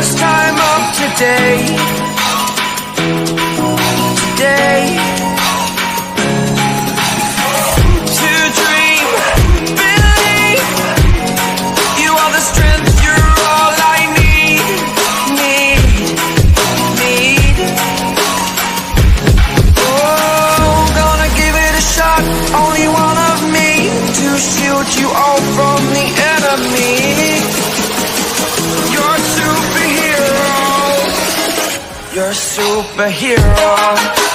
first time of today. Today. To dream, believe. You are the strength, you're all I need. Oh, gonna give it a shot. Only one of me to shield you all from the enemy. You're a superhero.